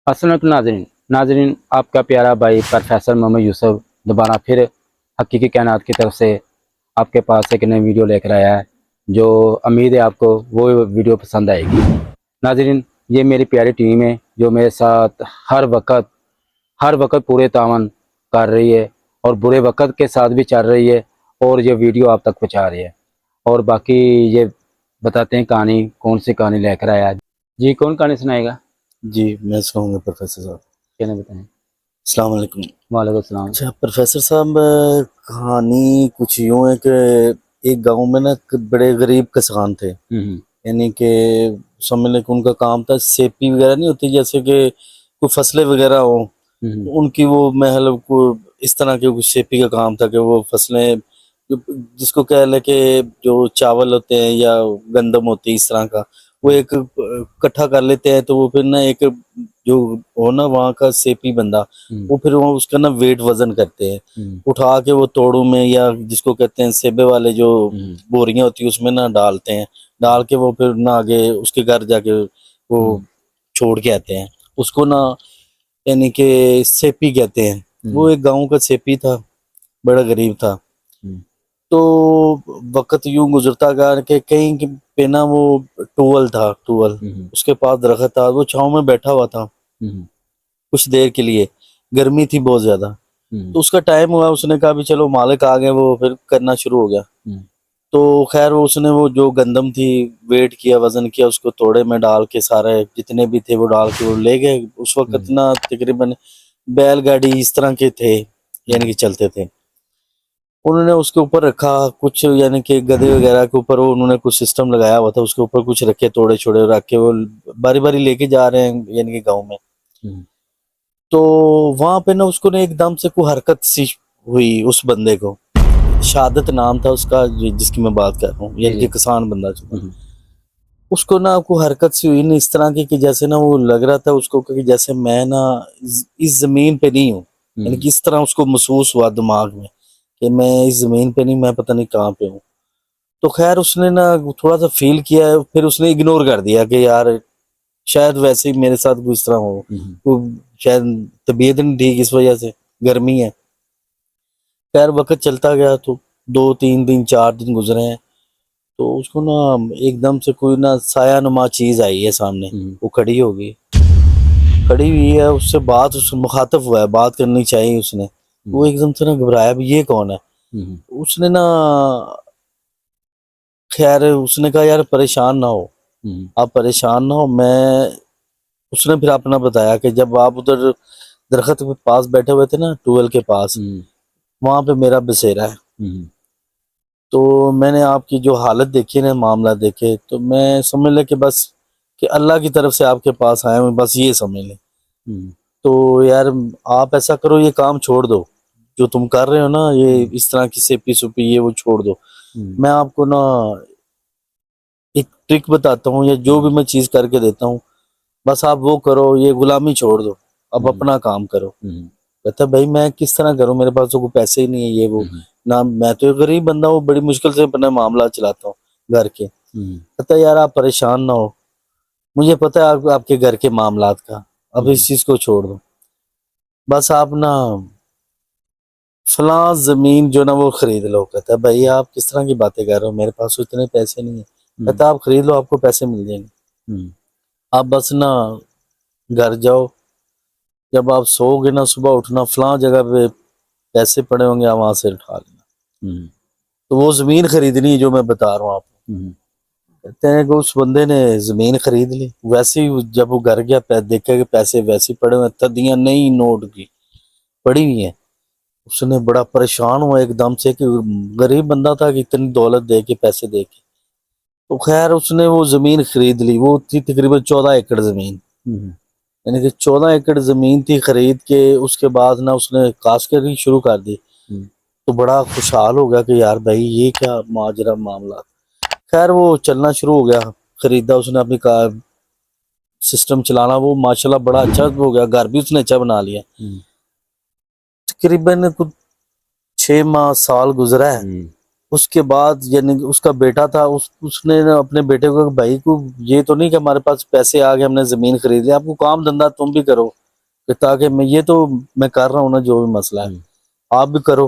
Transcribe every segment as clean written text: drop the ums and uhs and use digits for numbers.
अस्सलाम नाजरीन नाजरीन आपका प्यारा भाई प्रोफेसर मोहम्मद यूसुफ दोबारा फिर हकीकी कायनात की तरफ से आपके पास एक नई वीडियो लेकर आया है, जो उम्मीद है आपको वो वीडियो पसंद आएगी। नाजरीन, ये मेरी प्यारी टीम है जो मेरे साथ हर वक्त पूरे तावन कर रही है और बुरे वक्त के साथ भी चल रही है और ये वीडियो आप तक पहुँचा रही है। और बाकी ये बताते हैं कहानी, कौन सी कहानी लेकर आया है। जी, कौन कहानी सुनाएगा? जी मैं सुनाऊंगा प्रोफेसर साहब। क्या बताएं। अस्सलाम वालेकुम। वालेकुम सलाम। अच्छा प्रोफेसर साहब, कहानी कुछ यूँ है कि एक गांव में ना एक बड़े गरीब किसान थे। यानी कि समझ लें कि उनका काम था सेपी वगैरह नहीं होती, जैसे कि कोई फसलें वगैरह हो उनकी, वो महल को इस तरह के कुछ सेपी का काम था कि वो फसलें जिसको कह ले कि जो चावल होते हैं या गंदम होती है इस तरह का, वो एक इकट्ठा कर लेते हैं। तो वो फिर ना एक जो हो ना वहाँ का सेपी बंदा, वो फिर वो उसका ना वेट वजन करते हैं, उठा के वो तोड़ों में या जिसको कहते हैं सेबे वाले जो बोरियां होती है उसमें ना डालते हैं। डाल के वो फिर ना आगे उसके घर जाके वो छोड़ के आते हैं उसको ना, यानी कि सेपी कहते हैं। वो एक गांव का सेपी था, बड़ा गरीब था। तो वक्त यूं गुजरता गया कि कहीं पे ना वो टूवल उसके पास दरख्त था, वो छांव में बैठा हुआ था कुछ देर के लिए, गर्मी थी बहुत ज्यादा। तो उसका टाइम हुआ, उसने कहा भी चलो मालिक आ गए, वो फिर करना शुरू हो गया। तो खैर वो उसने वो जो गंदम थी वेट किया, वजन किया, उसको तोड़े में डाल के सारे जितने भी थे वो डाल के वो ले गए। उस वक्त ना तकरीबन बैलगाड़ी इस तरह के थे, यानी कि चलते थे। उन्होंने उसके ऊपर रखा कुछ, यानी कि गधे वगैरह के ऊपर वो उन्होंने कुछ सिस्टम लगाया हुआ था, उसके ऊपर कुछ रखे, तोड़े छोड़े रख के वो बारी बारी लेके जा रहे हैं यानी कि गाँव में। तो वहां पे ना उसको ना एकदम से कोई हरकत सी हुई उस बंदे को, शहादत नाम था उसका जिसकी मैं बात कर रहा हूँ, यानी कि किसान बंदा जो उसको ना कोई हरकत सी हुई ना इस तरह की कि जैसे ना वो लग रहा था उसको कि जैसे मैं ना इस जमीन पे नहीं हूँ। यानी कि इस तरह उसको महसूस हुआ दिमाग में कि मैं इस जमीन पे नहीं, मैं पता नहीं कहाँ पे हूँ। तो खैर उसने ना थोड़ा सा फील किया है, फिर उसने इग्नोर कर दिया कि यार शायद वैसे ही मेरे साथ कुछ तरह हो, तो शायद तबीयत नहीं ठीक इस वजह से, गर्मी है। खैर वक्त चलता गया, तो 2 3 दिन 4 दिन गुजरे हैं। तो उसको ना एकदम से कोई ना साया नुमा चीज आई है सामने, वो खड़ी हो गई, खड़ी हुई है, उससे बात उससे मुखातब हुआ है, बात करनी चाहिए उसने। वो एकदम से ना घबराया, भी ये कौन है। उसने ना खैर उसने कहा यार परेशान ना हो, आप परेशान ना हो, मैं उसने फिर अपना बताया कि जब आप उधर दरख्त के पास बैठे हुए थे ना टूवेल के पास, वहां पे मेरा बसेरा है। तो मैंने आपकी जो हालत देखी ना, मामला देखे, तो मैं समझ ले कि बस कि अल्लाह की तरफ से आपके पास आया हूँ, बस ये समझ ले। तो यार आप ऐसा करो, ये काम छोड़ दो जो तुम कर रहे हो ना, ये इस तरह की सेपी सुपी ये वो छोड़ दो। मैं आपको ना एक ट्रिक बताता हूँ, या जो भी मैं चीज करके देता हूँ, बस आप वो करो, ये गुलामी छोड़ दो, अब अपना काम करो। कहता भाई मैं किस तरह करूं, मेरे पास तो कोई पैसे ही नहीं है, ये वो ना, मैं तो एक गरीब बंदा हूँ, बड़ी मुश्किल से अपना मामला चलाता हूँ घर के। कहता यार आप परेशान ना हो, मुझे पता है आपके घर के मामलात का, अब इस चीज को छोड़ दो, बस आप ना फलां जमीन जो ना वो खरीद लो। कहता है भाई आप किस तरह की बातें कर रहे हो, मेरे पास तो इतने पैसे नहीं है। कहता आप खरीद लो, आपको पैसे मिल जाएंगे, आप बस ना घर जाओ, जब आप सोओगे ना सुबह उठना, फलां जगह पे पैसे पड़े होंगे, आप वहां से उठा लेना। तो वो जमीन खरीदनी है जो मैं बता रहा हूँ आपको। कहते हैं कि उस बंदे ने जमीन खरीद ली, वैसे ही जब वो घर गया देखा कि पैसे वैसे ही पड़े हुए, तदियां नई नोट की पड़ी हुई हैं। उसने बड़ा परेशान हुआ एकदम से कि गरीब बंदा था कि इतनी दौलत दे के, पैसे दे के। तो खैर उसने वो जमीन खरीद ली, वो थी तकरीबन 14 एकड़ जमीन। यानी कि 14 एकड़ जमीन थी, खरीद के उसके बाद ना उसने काश्तकारी शुरू कर दी। तो बड़ा खुशहाल हो गया कि यार भाई ये क्या माजरा मामला। खैर वो चलना शुरू हो गया, खरीदा उसने, अपनी कार सिस्टम चलाना वो माशाल्लाह बड़ा अच्छा हो गया, घर भी उसने अच्छा बना लिया। तकरीबन कुछ 6 माह साल गुजरा है, اس کے بعد یعنی اس کا بیٹا تھا، اس نے نا اپنے بیٹے کو کہا، بھائی کو یہ تو نہیں کہ ہمارے پاس پیسے آ گئے ہم نے زمین خرید لی، آپ کو کام دھندا تم بھی کرو، کہ تاکہ میں یہ تو میں کر رہا ہوں نا جو بھی مسئلہ ہے آپ بھی کرو۔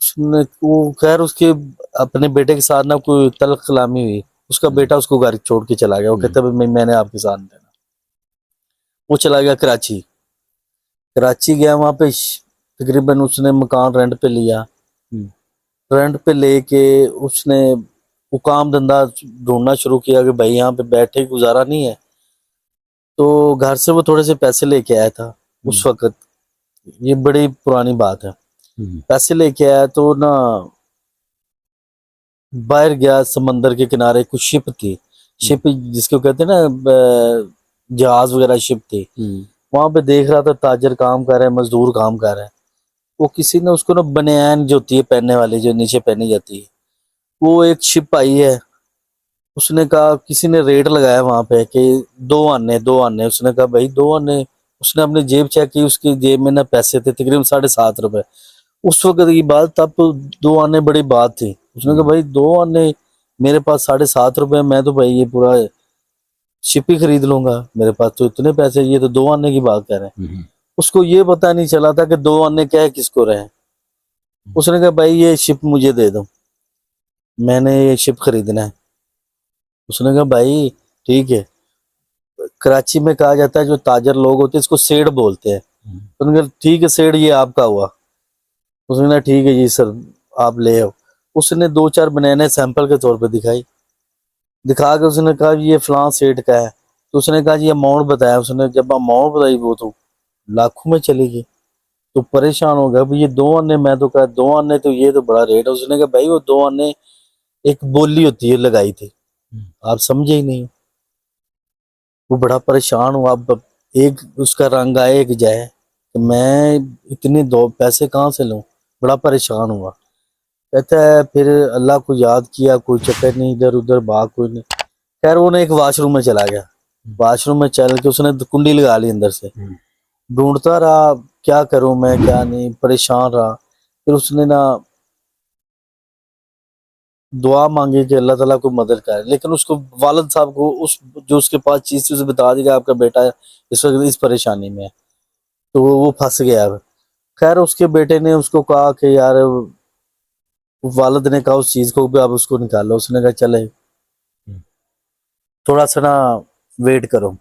اس نے وہ خیر اس کے اپنے بیٹے کے ساتھ نا کوئی تلخ کلامی ہوئی، اس کا بیٹا اس کو گھر چھوڑ کے چلا گیا، وہ کہتا ہے میں نے آپ کے ساتھ دینا۔ وہ چلا گیا کراچی، کراچی گیا، وہاں پہ تقریباً اس نے مکان رینٹ پہ لیا، رینٹ پہ لے کے اس نے وہ کام دھندا ڈھونڈنا شروع کیا کہ بھائی یہاں پہ بیٹھے گزارا نہیں ہے، تو گھر سے وہ تھوڑے سے پیسے لے کے آیا تھا اس وقت، یہ بڑی پرانی بات ہے، پیسے لے کے آیا تو نا باہر گیا سمندر کے کنارے، کچھ شپ تھی، شپ جس کو کہتے ہیں نا جہاز وغیرہ شپ تھی، وہاں پہ دیکھ رہا تھا تاجر کام کر رہے ہیں، مزدور کام کر رہے ہیں، وہ کسی نے اس کو نا بنیان جو ہوتی ہے پہننے والی جو نیچے پہنی جاتی ہے، وہ ایک شپ آئی ہے، اس نے کہا کسی نے ریٹ لگایا وہاں پہ کہ 2 آنے، اس نے کہا بھائی 2 آنے، اس نے اپنی جیب چیک کی، اس کی جیب میں نا پیسے تھے تقریباً 7.5 روپے، اس وقت کی بات، تب تو 2 آنے بڑی بات تھی، اس نے کہا بھائی 2 آنے میرے پاس 7.5 روپے، میں تو بھائی یہ پورا شپ ہی خرید لوں گا، میرے پاس تو اتنے پیسے، یہ تو 2 آنے کی بات کر رہے ہیں۔ اس کو یہ پتہ نہیں چلا تھا کہ 2 آنے کیا ہے کس کو رہے، اس نے کہا بھائی یہ شپ مجھے دے دو، میں نے یہ شپ خریدنا ہے، اس نے کہا بھائی ٹھیک ہے، کراچی میں کہا جاتا ہے جو تاجر لوگ ہوتے ہیں اس کو سیڑ بولتے ہیں، اس نے کہا ٹھیک ہے سیڑ یہ آپ کا ہوا، اس نے کہا ٹھیک ہے جی سر آپ لے آؤ، اس نے 2-4 بنانے سیمپل کے طور پہ دکھائی، دکھا کے اس نے کہا یہ فلاں سیٹ کا ہے، تو اس نے کہا جی اماؤنٹ بتایا، اس نے جب اماؤنٹ بتائی وہ تو لاکھوں میں چلی گئی، تو پریشان ہو گیا، یہ 2 آنے، میں تو کہا 2 آنے تو یہ تو بڑا ریٹ ہے، اس نے کہا بھائی وہ 2 آنے ایک بولی ہوتی ہے لگائی تھی، آپ سمجھے ہی نہیں، وہ بڑا پریشان ہوا، اب ایک اس کا رنگ آئے ایک جائے کہ میں اتنے پیسے کہاں سے لوں، بڑا پریشان ہوا، کہتا ہے پھر اللہ کو یاد کیا، کوئی چکر نہیں، ادھر ادھر بھاگ کوئی نہیں، خیر وہ نے ایک واش روم میں چلا گیا، واش روم میں چل کے اس نے کنڈی لگا لی اندر سے، ڈھونڈتا رہا کیا کروں میں کیا نہیں، پریشان رہا، پھر اس نے نا دعا مانگی کہ اللہ تعالیٰ کو مدد کرے، لیکن اس کو والد صاحب کو جو اس کے پاس چیز تھی اسے بتا دی کہ آپ کا بیٹا اس وقت اس پریشانی میں ہے، تو وہ پھنس گیا، خیر اس کے بیٹے نے اس کو کہا کہ یار، والد نے کہا اس چیز کو بھی آپ اس کو نکالو، اس نے کہا چلے تھوڑا سا نا ویٹ کرو،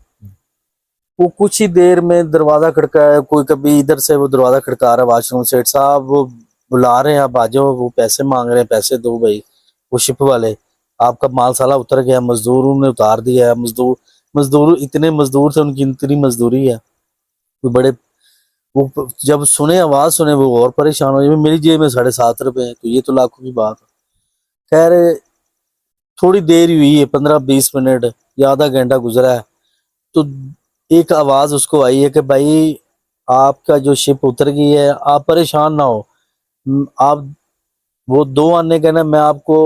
وہ کچھ ہی دیر میں دروازہ کھڑکایا، کوئی کبھی ادھر سے وہ دروازہ کھڑکا رہا ہے واش روم، سیٹ صاحب وہ بلا رہے ہیں آپ آ جاؤ، وہ پیسے مانگ رہے ہیں، پیسے دو بھائی، وہ شپ والے، آپ کا مال سالہ اتر گیا، مزدوروں نے اتار دیا ہے، مزدور اتنے مزدور تھے، ان کی اتنی مزدوری ہے، وہ بڑے، وہ جب سنے آواز سنے وہ اور پریشان ہو، میری جیب میں 7.5 روپے ہیں، تو یہ تو لاکھوں کی بات ہے، خیر تھوڑی دیر ہی ہوئی ہے، 15-20 منٹ یا آدھا گھنٹہ گزرا ہے، تو ایک آواز اس کو آئی ہے کہ بھائی آپ کا جو شپ اتر گئی ہے، آپ پریشان نہ ہو، آپ وہ 2 آنے کا نا میں آپ کو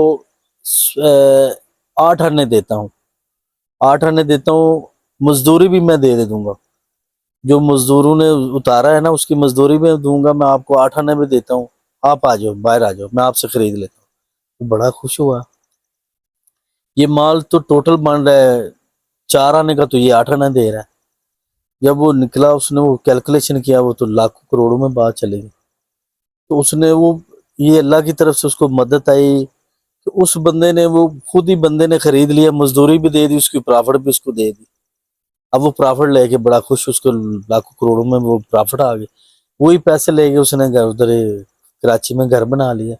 8 آنے دیتا ہوں، 8 آنے دیتا ہوں، مزدوری بھی میں دے دوں گا، جو مزدوروں نے اتارا ہے نا اس کی مزدوری بھی دوں گا، میں آپ کو 8 آنے بھی دیتا ہوں، آپ آ جاؤ باہر آ جاؤ، میں آپ سے خرید لیتا ہوں، وہ بڑا خوش ہوا، یہ مال تو ٹوٹل بن رہا ہے 4 آنے کا، تو یہ 8 آنے دے رہا ہے، جب وہ نکلا اس نے وہ کیلکولیشن کیا، وہ تو لاکھوں کروڑوں میں بات چلے گی، تو اس نے وہ یہ اللہ کی طرف سے اس کو مدد آئی کہ اس بندے نے وہ خود ہی بندے نے خرید لیا، مزدوری بھی دے دی، اس کی پرافٹ بھی اس کو دے دی، اب وہ پرافٹ لے کے بڑا خوش، اس کو لاکھوں کروڑوں میں وہ پرافٹ آ گئی، وہی پیسے لے کے اس نے گھر ادھر کراچی میں گھر بنا لیا،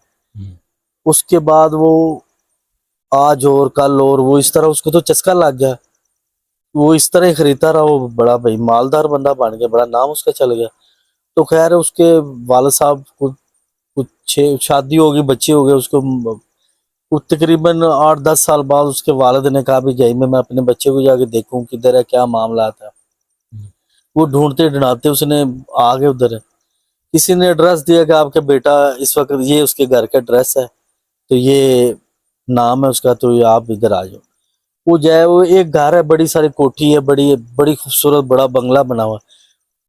اس کے بعد وہ آج اور کل اور وہ اس طرح اس کو تو چسکا لگ گیا، وہ اس طرح ہی خریدتا رہا، وہ بڑا بھائی مالدار بندہ بن گیا، بڑا نام اس کا چل گیا، تو خیر اس کے والد صاحب کو کچھ شادی ہو گئی، بچے ہو گئے، اس کو تقریباً 8-10 سال بعد اس کے والد نے کہا بھی جائی میں اپنے بچے کو جا کے دیکھوں کدھر ہے، کیا معاملات ہے، وہ ڈھونڈتے ڈھونڈتے اس نے آگے ادھر کسی نے ایڈریس دیا کہ آپ کا بیٹا اس وقت یہ اس کے گھر کا ایڈریس ہے، تو یہ نام ہے اس کا، تو یہ آپ ادھر آ جاؤ، وہ جائے، وہ ایک گھر ہے، بڑی ساری کوٹھی ہے، بڑی بڑی خوبصورت بڑا بنگلہ بنا ہوا،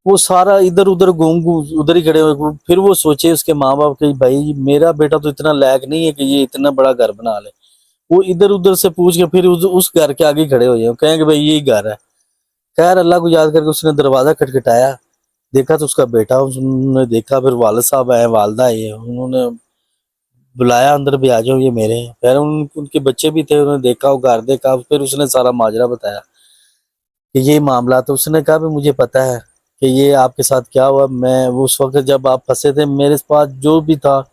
वो सारा इधर उधर घूम उधर ही खड़े हुए। फिर वो सोचे उसके माँ बाप कि भाई मेरा बेटा तो इतना लायक नहीं है कि ये इतना बड़ा घर बना ले। वो इधर उधर से पूछ के फिर उस घर के आगे खड़े हो जाए, कहेंगे भाई यही घर है। खैर अल्लाह को याद करके उसने दरवाजा खटखटाया, देखा तो उसका बेटा। उन्होंने देखा, फिर वालिद साहब आए, वालदा आई, उन्होंने बुलाया अंदर भी, आ जाओ ये मेरे हैं। फिर उनके बच्चे भी थे, उन्होंने देखा, वो घर देखा, फिर उसने सारा माजरा बताया कि ये मामला। तो उसने कहा भी मुझे पता है कि ये आपके साथ क्या हुआ। मैं वो उस वक्त जब आप फंसे थे, मेरे पास जो भी था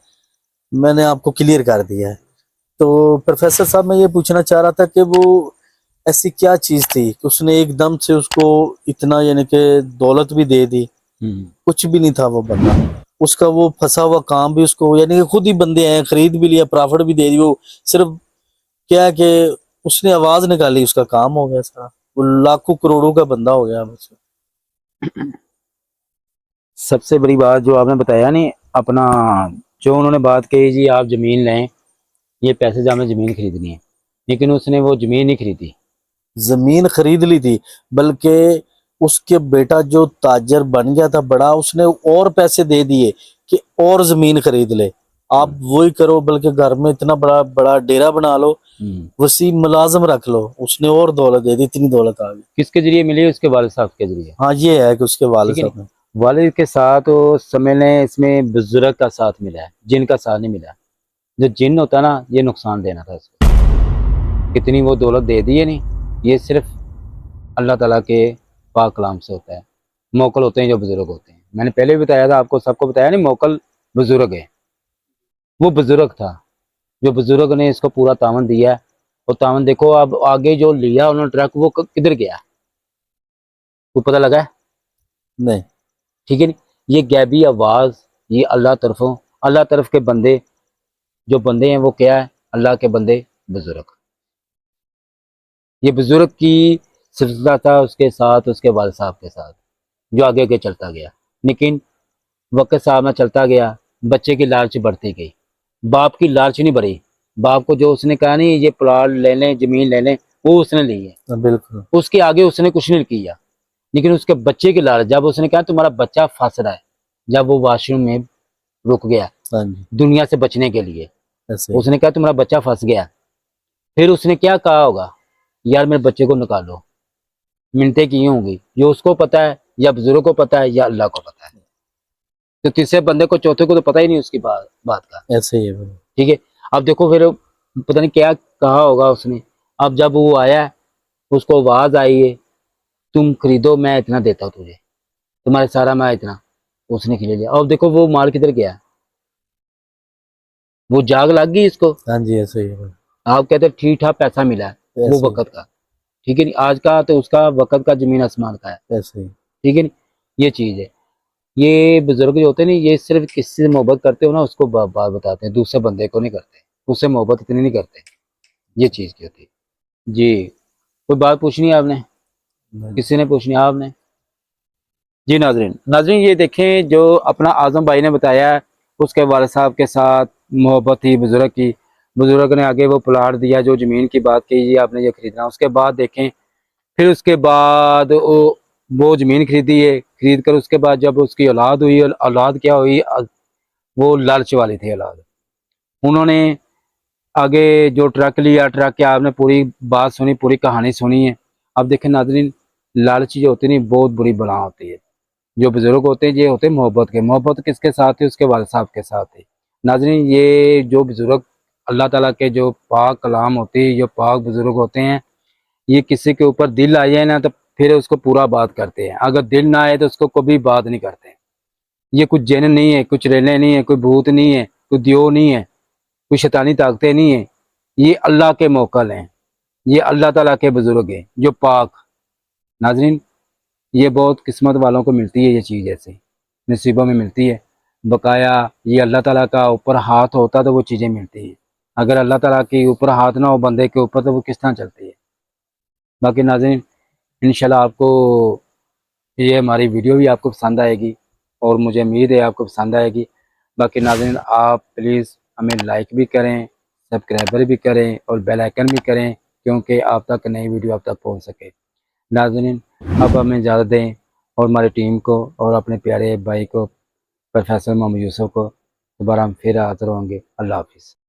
मैंने आपको क्लियर कर दिया है। तो प्रोफेसर साहब, मैं ये पूछना चाह रहा था कि वो ऐसी क्या चीज थी कि उसने एकदम से उसको इतना यानी कि दौलत भी दे दी। कुछ भी नहीं था वो बंदा, उसका वो फंसा हुआ काम भी उसको यानी कि खुद ही बंदे आए, खरीद भी लिया, प्रॉफिट भी दे दी। वो सिर्फ क्या है कि उसने आवाज निकाली, उसका काम हो गया सारा। वो लाखों करोड़ों का बंदा हो गया मुझसे। सबसे बड़ी बात जो आपने बताया नहीं अपना, जो उन्होंने बात कही जी आप ज़मीन लें, ये पैसे से हमें ज़मीन खरीदनी है, लेकिन उसने वो ज़मीन नहीं खरीदी। जमीन खरीद ली थी, बल्कि उसके बेटा जो ताजर बन गया था बड़ा, उसने और पैसे दे दिए कि और जमीन खरीद ले, आप वही करो, बल्कि घर में इतना बड़ा बड़ा डेरा बना लो, वसी मुलाजम रख लो। उसने और दौलत दे दी, इतनी दौलत आ गई। किसके जरिए मिली? उसके वालिद साहब के जरिए। हाँ ये है कि उसके वालिद ठीक है, साहब ने। वालिद के साथ वो समझ लें इसमें बुजुर्ग का साथ मिला है, जिन का साथ नहीं मिला। जो जिन होता ना, ये नुकसान देना था इसको। कितनी वो दौलत दे दी है नहीं, ये सिर्फ अल्लाह ताला के पाक कलाम से होता है। मोकल होते हैं जो बुजुर्ग होते हैं, मैंने पहले भी बताया था आपको, सबको बताया नहीं, मोकल बुजुर्ग है। वो बुजुर्ग था, जो बुजुर्ग ने इसको पूरा तावन दिया है। और तावन देखो, अब आगे जो लिया उन्होंने ट्रक, वो किधर गया वो पता लगा है? नहीं। ठीक है नहीं, ये गैबी आवाज, ये अल्लाह तरफ के बंदे, जो बंदे हैं वो क्या है? अल्लाह के बंदे बुजुर्ग। ये बुजुर्ग की सिलसिला था उसके साथ, उसके वालिद साहब के साथ, जो आगे आगे चलता गया। लेकिन वक्त साहब में चलता गया, बच्चे की लालच बढ़ती गई, बाप की लालच नहीं बढ़ी। बाप को जो उसने कहा नहीं ये प्लाट ले लें, जमीन ले लें, वो उसने ली है, बिल्कुल। उसके आगे उसने कुछ नहीं किया। लेकिन उसके बच्चे की लालच, जब उसने कहा तुम्हारा बच्चा फंस रहा है, जब वो वॉशरूम में रुक गया हाँ जी, दुनिया से बचने के लिए, ऐसे ही। उसने कहा तुम्हारा बच्चा फंस गया, फिर उसने क्या कहा होगा? यार मेरे बच्चे को निकालो। मिन्नतें की होंगी, ये उसको पता है या बुजुर्ग को पता है या अल्लाह को पता है। तो तीसरे बंदे को, चौथे को तो पता ही नहीं उसकी बात का। ऐसे ही है भाई। ठीक है, अब देखो फिर पता नहीं क्या कहा होगा उसने। अब जब वो आया, उसको आवाज आई है तुम खरीदो, मैं इतना देता हूँ तुझे, तुम्हारे सारा मैं इतना, उसने खरीद लिया। अब देखो वो माल किधर गया, वो जाग लग गई इसको। हाँ जी, ऐसे ही है भाई। आप कहते ठीक ठाक पैसा मिला है, वो ऐसे ही, वक्त का। ठीक है नहीं, आज का तो उसका वक्त का जमीन आसमान का है। ऐसे ही। ठीक है नहीं, ये चीज है। ये बुजुर्ग जो होते हैं ना, ये सिर्फ किसी से मोहब्बत करते हो ना, उसको बात बताते हैं, दूसरे बंदे को नहीं करते, उससे मोहब्बत इतनी नहीं करते। ये चीज की होती है जी। कोई बात पूछनी है आपने? किसी ने पूछनी है आपने? जी नाजरीन, ये देखें जो अपना आजम भाई ने बताया है, उसके वालिद साहब के साथ मोहब्बत थी बुजुर्ग की। बुजुर्ग ने आगे वो प्लाट दिया, जो ज़मीन की बात की, ये आपने ये खरीदना। उसके बाद देखें, फिर उसके बाद वो ज़मीन खरीदी है, खरीद कर उसके बाद जब उसकी औलाद हुई, औलाद क्या हुई, वो लालच वाली थी औलाद। उन्होंने आगे जो ट्रक लिया, ट्रक के आपने पूरी बात सुनी, पूरी कहानी सुनी है। अब देखें नाजरीन, लालची जो होती है ना, बहुत बुरी बला होती है। जो बुजुर्ग होते हैं ये होते हैं मोहब्बत के। मोहब्बत किसके साथ है? उसके वालिद साहब के साथ है। नाजरीन, ये जो बुजुर्ग अल्लाह ताला के जो पाक कलाम होते हैं, जो पाक बुजुर्ग होते हैं, ये किसी के ऊपर दिल आ जाए ना तो फिर उसको पूरा बात करते हैं, अगर दिल ना आए तो उसको कभी बात नहीं करते। ये कुछ जिन नहीं है, कुछ रेले नहीं है, कोई भूत नहीं है, कोई दियो नहीं है, कोई शैतानी ताकतें नहीं है। ये अल्लाह के मोकल हैं, ये अल्लाह ताला के बुजुर्ग हैं जो पाक। नाजरीन, ये बहुत किस्मत वालों को मिलती है, ये चीज़ ऐसे नसीबों में मिलती है। बकाया ये अल्लाह ताला का ऊपर हाथ होता तो वो चीज़ें मिलती हैं। अगर अल्लाह ताला के ऊपर हाथ ना हो बंदे के ऊपर, तो वो किस तरह चलती है। बाकी नाज़रीन, इंशाल्लाह आपको ये हमारी वीडियो भी आपको पसंद आएगी, और मुझे उम्मीद है आपको पसंद आएगी। बाकी नाज़रीन, आप प्लीज़ हमें लाइक भी करें, सब्सक्राइबर भी करें और बेल आइकन भी करें, क्योंकि आप तक नई वीडियो आप तक पहुँच सके। नाज़रीन, अब हमें इजाज़त दें। اور ہماری ٹیم کو اور اپنے پیارے بھائی کو پروفیسر محمد یوسف کو دوبارہ ہم پھر حاضر ہوں گے. اللہ حافظ.